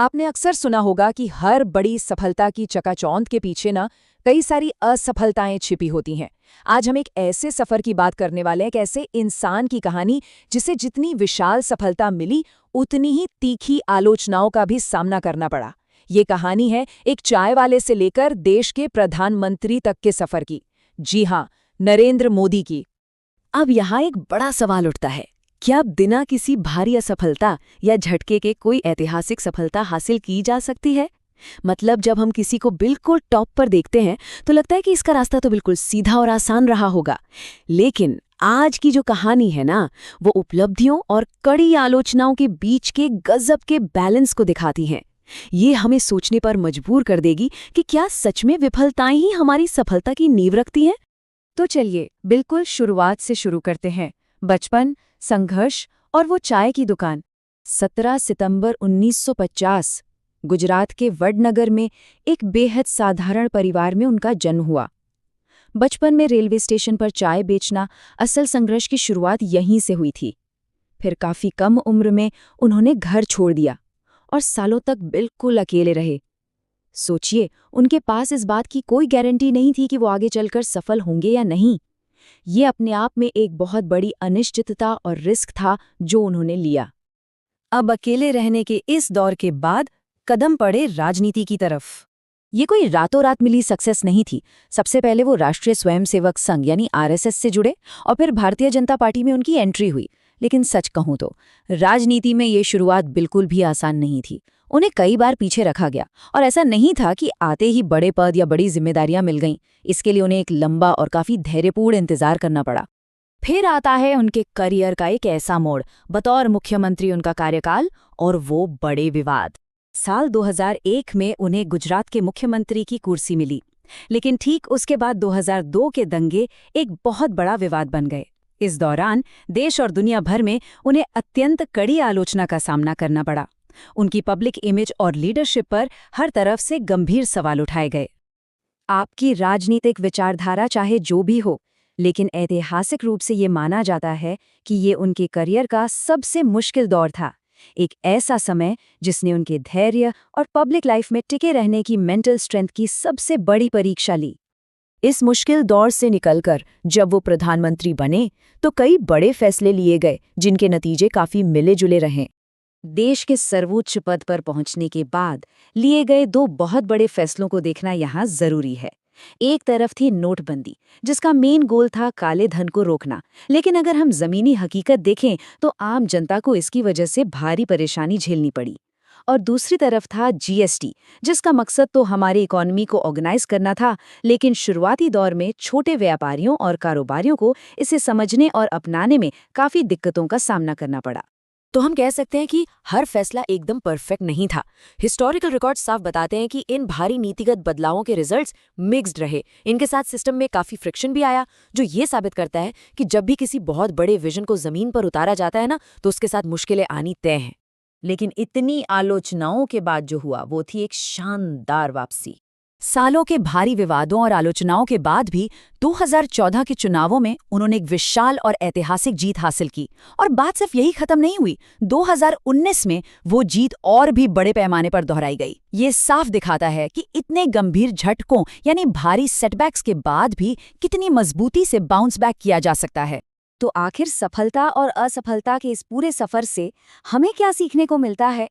आपने अक्सर सुना होगा कि हर बड़ी सफलता की चकाचौंध के पीछे ना कई सारी असफलताएं छिपी होती हैं। आज हम एक ऐसे सफर की बात करने वाले हैं, एक ऐसे इंसान की कहानी जिसे जितनी विशाल सफलता मिली उतनी ही तीखी आलोचनाओं का भी सामना करना पड़ा। ये कहानी है एक चाय वाले से लेकर देश के प्रधानमंत्री तक के सफर की। जी हाँ, नरेंद्र मोदी की। अब यहाँ एक बड़ा सवाल उठता है, क्या बिना किसी भारी असफलता या झटके के कोई ऐतिहासिक सफलता हासिल की जा सकती है? मतलब जब हम किसी को बिल्कुल टॉप पर देखते हैं तो लगता है कि इसका रास्ता तो बिल्कुल सीधा और आसान रहा होगा। लेकिन आज की जो कहानी है ना, वो उपलब्धियों और कड़ी आलोचनाओं के बीच के गजब के बैलेंस को दिखाती हैं। ये हमें सोचने पर मजबूर कर देगी कि क्या सच में विफलताएं ही हमारी सफलता की नींव रखती हैं? तो चलिए बिल्कुल शुरुआत से शुरू करते हैं। बचपन, संघर्ष और वो चाय की दुकान। 17 सितंबर 1950 गुजरात के वडनगर में एक बेहद साधारण परिवार में उनका जन्म हुआ। बचपन में रेलवे स्टेशन पर चाय बेचना असल संघर्ष की शुरुआत यहीं से हुई थी। फिर काफी कम उम्र में उन्होंने घर छोड़ दिया और सालों तक बिल्कुल अकेले रहे। सोचिए, उनके पास इस बात की कोई गारंटी नहीं थी कि वो आगे चलकर सफल होंगे या नहीं। ये अपने आप में एक बहुत बड़ी अनिश्चितता और रिस्क था जो उन्होंने लिया। अब अकेले रहने के इस दौर के बाद कदम पड़े राजनीति की तरफ। ये कोई रातों रात मिली सक्सेस नहीं थी। सबसे पहले वो राष्ट्रीय स्वयंसेवक संघ यानी आरएसएस से जुड़े और फिर भारतीय जनता पार्टी में उनकी एंट्री हुई। लेकिन सच कहूं तो राजनीति में ये शुरुआत बिल्कुल भी आसान नहीं थी। उन्हें कई बार पीछे रखा गया और ऐसा नहीं था कि आते ही बड़े पद या बड़ी जिम्मेदारियां मिल गईं। इसके लिए उन्हें एक लंबा और काफी धैर्यपूर्ण इंतजार करना पड़ा। फिर आता है उनके करियर का एक ऐसा मोड़, बतौर मुख्यमंत्री उनका कार्यकाल और वो बड़े विवाद। साल 2001 में उन्हें गुजरात के मुख्यमंत्री की कुर्सी मिली, लेकिन ठीक उसके बाद 2002 के दंगे एक बहुत बड़ा विवाद बन गए। इस दौरान देश और दुनिया भर में उन्हें अत्यंत कड़ी आलोचना का सामना करना पड़ा। उनकी पब्लिक इमेज और लीडरशिप पर हर तरफ से गंभीर सवाल उठाए गए। आपकी राजनीतिक विचारधारा चाहे जो भी हो, लेकिन ऐतिहासिक रूप से ये माना जाता है कि ये उनके करियर का सबसे मुश्किल दौर था। एक ऐसा समय जिसने उनके धैर्य और पब्लिक लाइफ में टिके रहने की मेंटल स्ट्रेंथ की सबसे बड़ी परीक्षा ली। इस मुश्किल दौर से निकलकर जब वो प्रधानमंत्री बने तो कई बड़े फैसले लिए गए जिनके नतीजे काफी मिले जुले रहे। देश के सर्वोच्च पद पर पहुंचने के बाद लिए गए दो बहुत बड़े फैसलों को देखना यहाँ जरूरी है। एक तरफ थी नोटबंदी, जिसका मेन गोल था काले धन को रोकना। लेकिन अगर हम जमीनी हकीकत देखें तो आम जनता को इसकी वजह से भारी परेशानी झेलनी पड़ी। और दूसरी तरफ था जीएसटी, जिसका मकसद तो हमारी इकोनॉमी को ऑर्गेनाइज करना था, लेकिन शुरुआती दौर में छोटे व्यापारियों और कारोबारियों को इसे समझने और अपनाने में काफी दिक्कतों का सामना करना पड़ा। तो हम कह सकते हैं कि हर फैसला एकदम परफेक्ट नहीं था। हिस्टोरिकल रिकॉर्ड साफ बताते हैं कि इन भारी नीतिगत बदलावों के रिजल्ट्स मिक्स्ड रहे। इनके साथ सिस्टम में काफी फ्रिक्शन भी आया, जो ये साबित करता है कि जब भी किसी बहुत बड़े विजन को जमीन पर उतारा जाता है ना, तो उसके साथ मुश्किलें आनी तय हैं। लेकिन इतनी आलोचनाओं के बाद जो हुआ वो थी एक शानदार वापसी। सालों के भारी विवादों और आलोचनाओं के बाद भी 2014 के चुनावों में उन्होंने एक विशाल और ऐतिहासिक जीत हासिल की। और बात सिर्फ यही खत्म नहीं हुई, 2019 में वो जीत और भी बड़े पैमाने पर दोहराई गई। ये साफ दिखाता है कि इतने गंभीर झटकों यानी भारी सेटबैक्स के बाद भी कितनी मजबूती से बाउंस बैक किया जा सकता है। तो आखिर सफलता और असफलता के इस पूरे सफर से हमें क्या सीखने को मिलता है?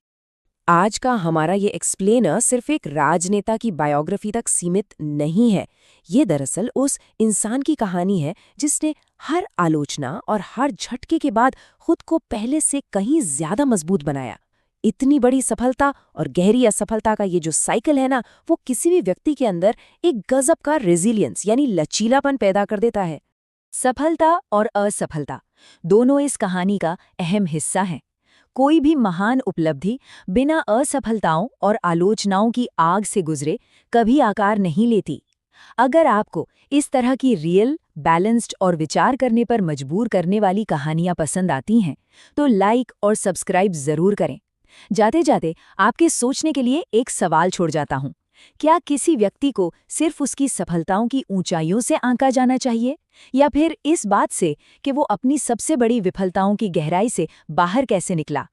आज का हमारा ये एक्सप्लेनर सिर्फ एक राजनेता की बायोग्राफी तक सीमित नहीं है। ये दरअसल उस इंसान की कहानी है जिसने हर आलोचना और हर झटके के बाद खुद को पहले से कहीं ज्यादा मजबूत बनाया। इतनी बड़ी सफलता और गहरी असफलता का ये जो साइकिल है ना, वो किसी भी व्यक्ति के अंदर एक गजब का रेजिलियंस यानी लचीलापन पैदा कर देता है। सफलता और असफलता दोनों इस कहानी का अहम हिस्सा हैं। कोई भी महान उपलब्धि बिना असफलताओं और आलोचनाओं की आग से गुजरे कभी आकार नहीं लेती। अगर आपको इस तरह की रियल, बैलेंस्ड और विचार करने पर मजबूर करने वाली कहानियां पसंद आती हैं, तो लाइक और सब्सक्राइब जरूर करें। जाते जाते आपके सोचने के लिए एक सवाल छोड़ जाता हूं। क्या किसी व्यक्ति को सिर्फ उसकी सफलताओं की ऊंचाइयों से आंका जाना चाहिए, या फिर इस बात से कि वो अपनी सबसे बड़ी विफलताओं की गहराई से बाहर कैसे निकला?